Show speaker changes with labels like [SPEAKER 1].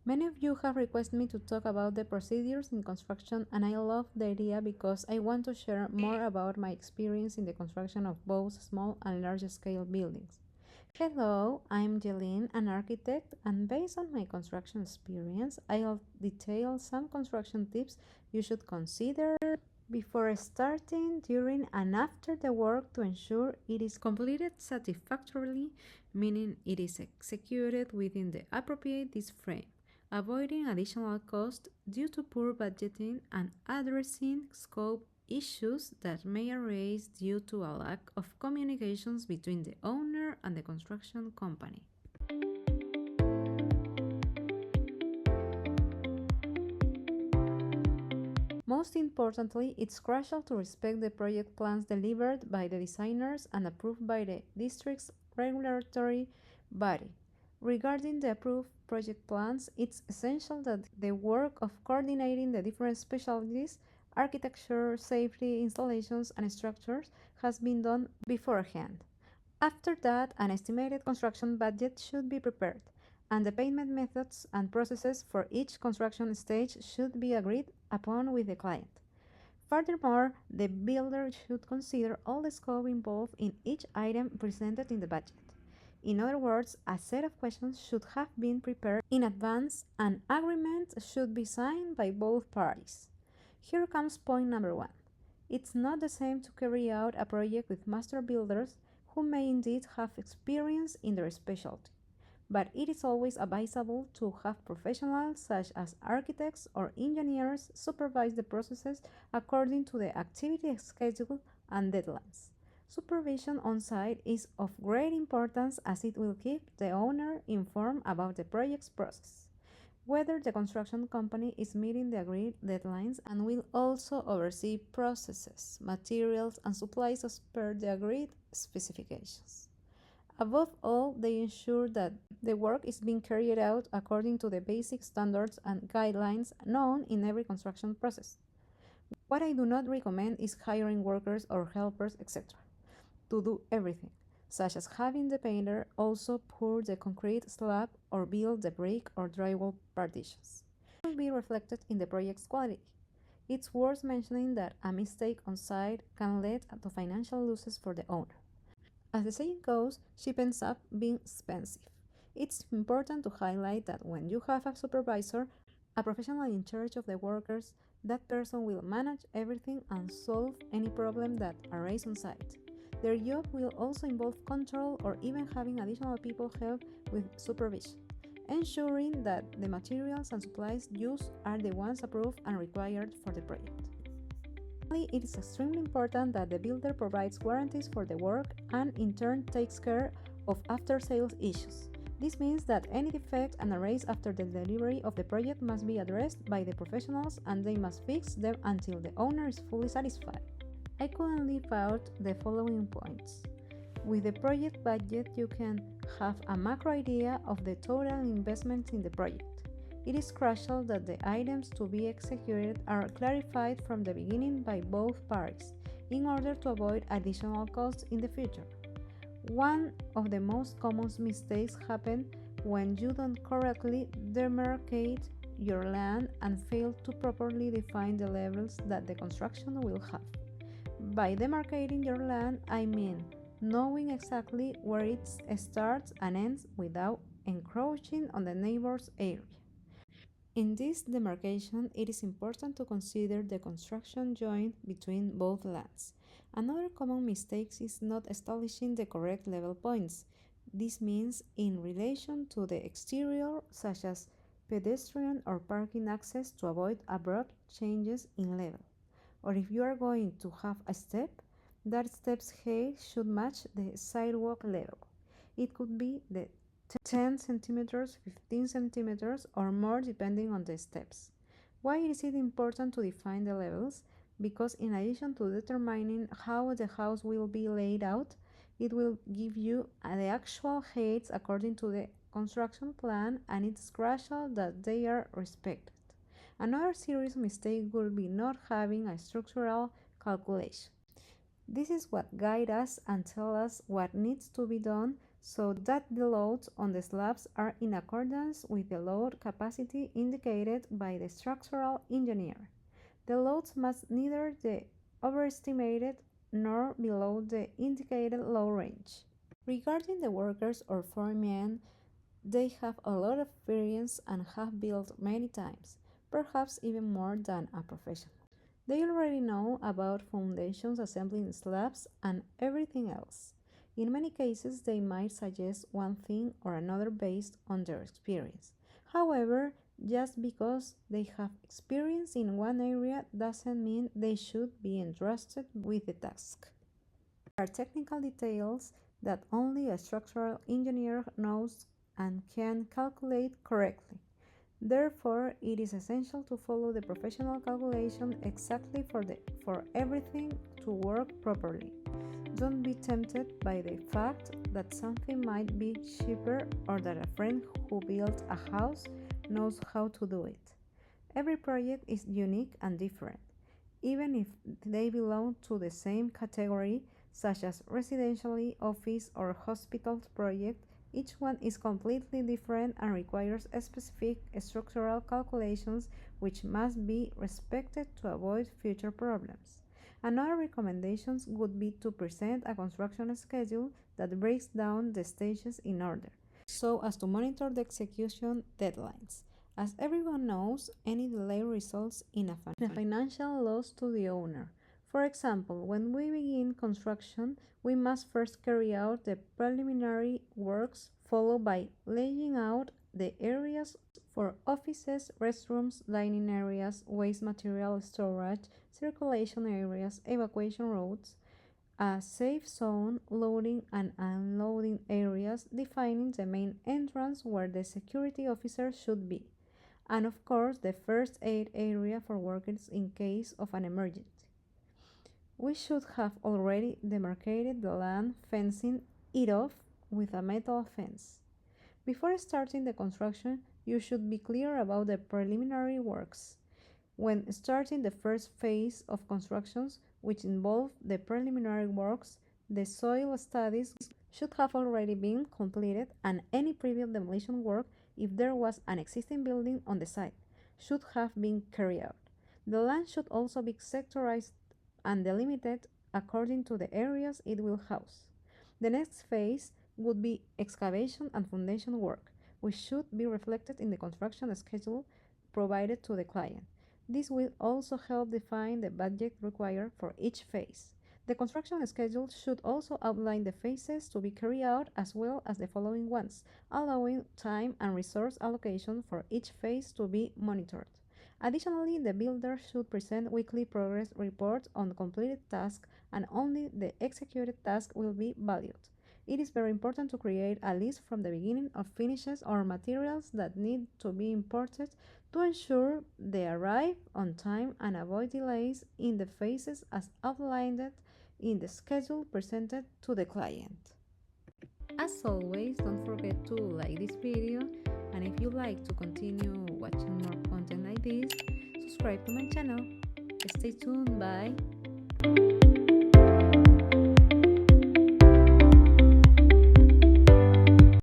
[SPEAKER 1] Many of you have requested me to talk about the procedures in construction, and I love the idea because I want to share more about my experience in the construction of both small and large scale buildings. Hello, I'm Jeline, an architect, and based on my construction experience, I'll detail some construction tips you should consider before starting, during, and after the work to ensure it is completed satisfactorily, meaning it is executed within the appropriate time frame, avoiding additional cost due to poor budgeting and addressing scope issues that may arise due to a lack of communications between the owner and the construction company. Most importantly, it's crucial to respect the project plans delivered by the designers and approved by the district's regulatory body. Regarding the approved project plans, it's essential that the work of coordinating the different specialties, architecture, safety, installations, and structures has been done beforehand. After that, an estimated construction budget should be prepared, and the payment methods and processes for each construction stage should be agreed upon with the client. Furthermore, the builder should consider all the scope involved in each item presented in the budget. In other words, a set of questions should have been prepared in advance and agreement should be signed by both parties. Here comes point number one. It's not the same to carry out a project with master builders who may indeed have experience in their specialty, but it is always advisable to have professionals such as architects or engineers supervise the processes according to the activity schedule and deadlines. Supervision on site is of great importance as it will keep the owner informed about the project's process, whether the construction company is meeting the agreed deadlines, and will also oversee processes, materials, and supplies as per the agreed specifications. Above all, they ensure that the work is being carried out according to the basic standards and guidelines known in every construction process. What I do not recommend is hiring workers or helpers, etc., to do everything, such as having the painter also pour the concrete slab or build the brick or drywall partitions. It will be reflected in the project's quality. It's worth mentioning that a mistake on site can lead to financial losses for the owner. As the saying goes, cheap ends up being expensive. It's important to highlight that when you have a supervisor, a professional in charge of the workers, that person will manage everything and solve any problem that arises on site. Their job will also involve control or even having additional people help with supervision, ensuring that the materials and supplies used are the ones approved and required for the project. Finally, it is extremely important that the builder provides warranties for the work and in turn takes care of after-sales issues. This means that any defect and arise after the delivery of the project must be addressed by the professionals and they must fix them until the owner is fully satisfied. I couldn't leave out the following points. With the project budget, you can have a macro idea of the total investment in the project. It is crucial that the items to be executed are clarified from the beginning by both parties in order to avoid additional costs in the future. One of the most common mistakes happen when you don't correctly demarcate your land and fail to properly define the levels that the construction will have. By demarcating your land, I mean knowing exactly where it starts and ends without encroaching on the neighbor's area. In this demarcation, it is important to consider the construction joint between both lands. Another common mistake is not establishing the correct level points. This means in relation to the exterior, such as pedestrian or parking access, to avoid abrupt changes in level. Or if you are going to have a step, that step's height should match the sidewalk level. It could be the 10 centimeters, 15 centimeters, or more depending on the steps. Why is it important to define the levels? Because in addition to determining how the house will be laid out, it will give you the actual heights according to the construction plan, and it's crucial that they are respected. Another serious mistake would be not having a structural calculation. This is what guides us and tells us what needs to be done so that the loads on the slabs are in accordance with the load capacity indicated by the structural engineer. The loads must neither be overestimated nor below the indicated load range. Regarding the workers or foremen, they have a lot of experience and have built many times, perhaps even more than a professional. They already know about foundations, assembling slabs, and everything else. In many cases, they might suggest one thing or another based on their experience. However, just because they have experience in one area doesn't mean they should be entrusted with the task. There are technical details that only a structural engineer knows and can calculate correctly. Therefore, it is essential to follow the professional calculation exactly for everything to work properly. Don't be tempted by the fact that something might be cheaper or that a friend who built a house knows how to do it. Every project is unique and different, even if they belong to the same category, such as residential, office, or hospital project. Each one is completely different and requires specific structural calculations which must be respected to avoid future problems. Another recommendation would be to present a construction schedule that breaks down the stages in order, so as to monitor the execution deadlines. As everyone knows, any delay results in a financial loss to the owner. For example, when we begin construction, we must first carry out the preliminary works, followed by laying out the areas for offices, restrooms, dining areas, waste material storage, circulation areas, evacuation routes, a safe zone, loading and unloading areas, defining the main entrance where the security officer should be, and of course the first aid area for workers in case of an emergency. We should have already demarcated the land, fencing it off with a metal fence. Before starting the construction, you should be clear about the preliminary works. When starting the first phase of constructions, which involve the preliminary works, the soil studies should have already been completed, and any previous demolition work, if there was an existing building on the site, should have been carried out. The land should also be sectorized and delimited according to the areas it will house. The next phase would be excavation and foundation work, which should be reflected in the construction schedule provided to the client. This will also help define the budget required for each phase. The construction schedule should also outline the phases to be carried out as well as the following ones, allowing time and resource allocation for each phase to be monitored. Additionally, the builder should present weekly progress reports on completed tasks, and only the executed task will be valued. It is very important to create a list from the beginning of finishes or materials that need to be imported to ensure they arrive on time and avoid delays in the phases as outlined in the schedule presented to the client. As always, don't forget to like this video, and if you like to continue watching more content like this, subscribe to my channel. Stay tuned, bye!